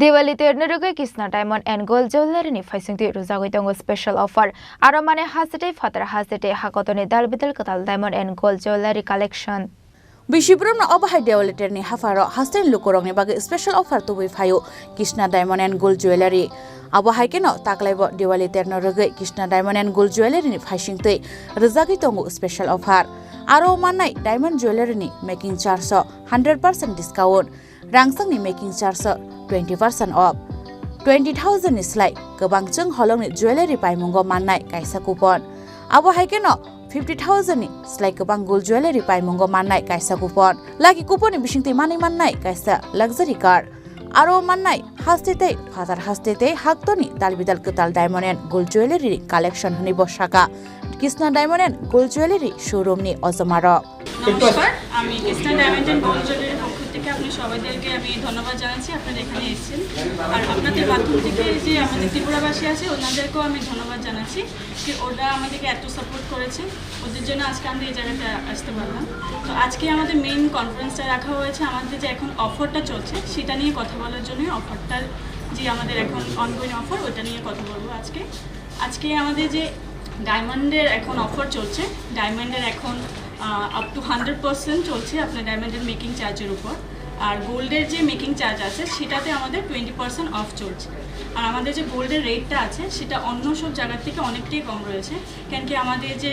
Diwali Terno Rugwi Kisna Diamond and Gold Jewellery ni Phaisingtwi Rwjagwi tongo special offer. Aro mane hasite fatara hasite hakotoni dalbidal katal Diamond and Gold Jewellery collection. Bishipuram na obahai Diwali Terni hafaro hasten lukorong ni bagi special offer tu wifayo Kisna Diamond and Gold Jewellery. Abahai keno taklaibo Diwali Terno Rugwi Kisna Diamond and Gold Jewellery ni Phaisingtwi Rwjagwi tongo special offer. Aro manai Diamond Jewellery ni making charge 100% discount. Rangsang ni making charge 20% off. 20,000 is like kebangceng holong ni jewellery pai monggo manai kaisa coupon. Abo hai keno 50,000 ni like kebang gold jewellery pai monggo manai kaisa coupon. Lagi coupon ni bisingti mani manai kaisa luxury car. Aro manai hastete fatar hastete haktoni dalbidal ketal diamond and gold jewellery collection honi boshaka. Kisna Diamond and Gold Jewellery showroom ni Ozamaro. নমস্কার আমি Kisna diamond and gold জুয়েলারির পক্ষ থেকে আপনি সবাইকে আমি ধন্যবাদ জানাচ্ছি আপনারা এখানে এসেছেন আর আপনাদের মাধ্যম থেকে যে আমাদের ত্রিপুরাবাসী আছে ওনাদেরকেও আমি ধন্যবাদ জানাচ্ছি যে ওরা আমাদেরকে এত সাপোর্ট করেছে ওদের জন্য আজকে আমরা এই জায়গাতে আসতে পারলাম তো আজকে আমাদের মেইন কনফারেন্সটা রাখা হয়েছে আমাদের যে এখন অফারটা চলছে সেটা নিয়ে কথা বলার জন্য অফারটার যে আমাদের এখন অনগোয়িং অফার ওটা নিয়ে কথা বলবো আজকে আমাদের যে ডায়মন্ডের এখন অফার চলছে ডায়মন্ডের এখন আপ টু 100% চলছে আপনার ডায়মন্ডের মেকিং চার্জের উপর আর গোল্ডের যে মেকিং চার্জ আছে সেটাতে আমাদের 20% অফ চলছে আর আমাদের যে গোল্ডের রেটটা আছে সেটা অন্য সব জায়গার থেকে অনেকটাই কম রয়েছে কেন কি আমাদের যে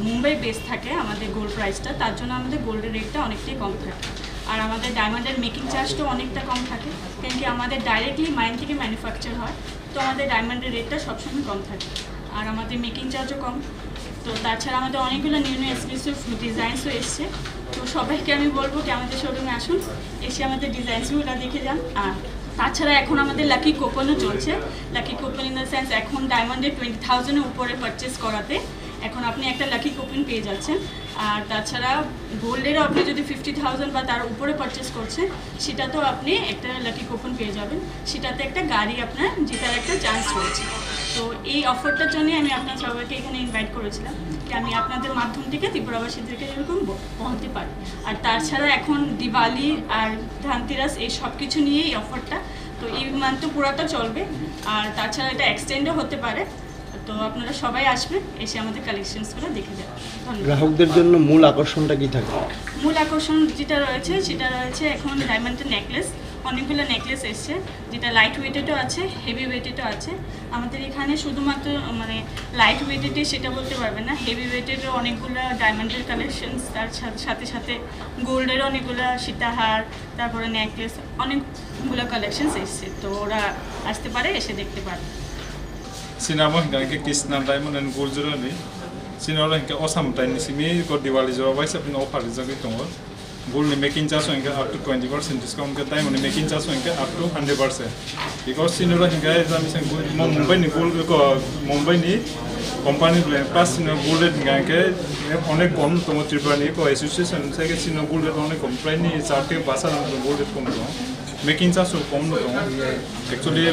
মুম্বাই বেস থাকে আমাদের গোল্ড প্রাইসটা তার জন্য আমাদের গোল্ডের রেটটা অনেকটাই কম থাকে আর আমাদের ডায়মন্ডের মেকিং চার্জটাও অনেকটা কম থাকে কেন কি আমাদের ডাইরেক্টলি মাইন থেকে ম্যানুফ্যাকচার হয় তো আমাদের ডায়মন্ডের রেটটা সবসময় কম থাকে আর আমাদের মেকিং চার্জও কম তো তাছাড়া আমাদের অনেকগুলো নিউ নিউ এক্সক্লুসিভ ডিজাইনসও এসছে তো সবাইকে আমি বলবো কি আমাদের শোরুমে আসুন এসে আমাদের ডিজাইনসগুলো দেখে যান আর তাছাড়া এখন আমাদের লাকি কুপনও চলছে lucky coupon in the sense এখন ডায়মন্ডের 20,000-এর উপরে পারচেস করাতে এখন আপনি একটা লাকি কুপন পেয়ে যাচ্ছেন আর তাছাড়া গোল্ডেরও আপনি যদি 50,000 বা তার উপরে পারচেস করছেন সেটাতেও আপনি একটা লাকি কুপন পেয়ে যাবেন সেটাতে একটা গাড়ি আপনার জেতার একটা চান্স রয়েছে তো এই অফারটার জন্য আমি আপনার সবাইকে এখানে ইনভাইট করেছিলাম যে আমি আপনাদের মাধ্যম থেকে ত্রিপুরাবাসীদেরকে এরকম পৌঁছতে পারি আর তাছাড়া এখন দিওয়ালি আর ধনতেরাস এই সব কিছু নিয়ে এই অফারটা তো এই মান্থ তো পুরোটা চলবে আর তাছাড়া এটা এক্সটেন্ডও হতে পারে তো আপনারা সবাই আসবেন এসে আমাদের কালেকশনসগুলো দেখে যাবেন গ্রাহকদের জন্য মূল আকর্ষণটা কি থাকে মূল আকর্ষণ যেটা রয়েছে সেটা রয়েছে এখন ডায়মন্ডের নেকলেস অনেকগুলো নেকলেস এসছে যেটা লাইট ওয়েটেডও আছে হেভি ওয়েটেডও আছে আমাদের এখানে শুধুমাত্র মানে লাইট ওয়েটেডে সেটা বলতে পারবেন না হেভি ওয়েটেডও অনেকগুলো ডায়মন্ডের কালেকশনস তার সাথে সাথে গোল্ডের অনেকগুলো সীতাহার তারপরে নেকলেস অনেকগুলো কালেকশনস এসছে তো ওরা আসতে পারে এসে দেখতে পারে Sinamo hingga Kisna Diamond and Gold Jewellery. Sinora hingga awesome time simi ko Diwali jo wise apni offer Rwjagwi tongo. Gold ni making charge hingga up to 20% discount ka diamond ni making charge hingga up to 100%. Because Sinora hingga jami sang Mumbai ni gold ko Mumbai ni company plus gold hingga ke onek kom tomo Tripura ni ko association se ke Sino gold onek company ni charte basa gold kom to. Making charge so kom no actually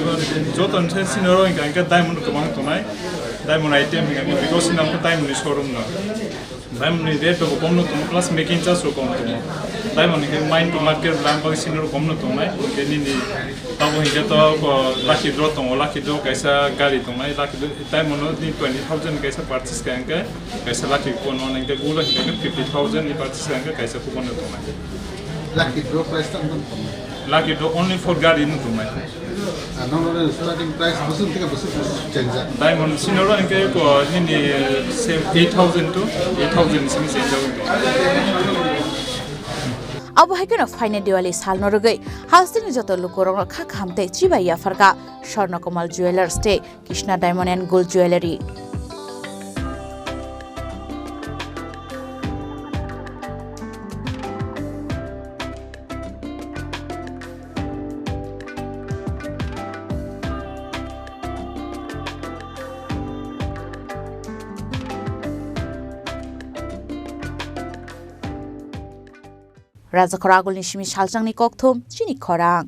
jo ton se Sinora hingga diamond ko mang to nai diamond item hingga because sinam ko diamond ni showroom na diamond ni rate ko kom no to plus making charge so kom to diamond hingga mine to market lam bag Sinora kom no to nai ke ni tabo hingga to lucky draw kaisa gari to nai lucky diamond ni 20,000 kaisa purchase ka kaisa lucky coupon hingga gold hingga 50,000 ni purchase ka kaisa coupon to nai lucky draw price tan lucky draw only for gari no to nai normally starting price busul tika busul change diamond Sinora hingga ko ni same 8,000 to 8,000 simi change Abo haikeno faine Diwali sal norugei haustin joto lukorong kha khamte chibaiya farka Swarnakomal Jewelers Day Kisna Diamond and Gold Jewellery Raja Khorang ni shimi shaljang ni kokthom Chini Khorang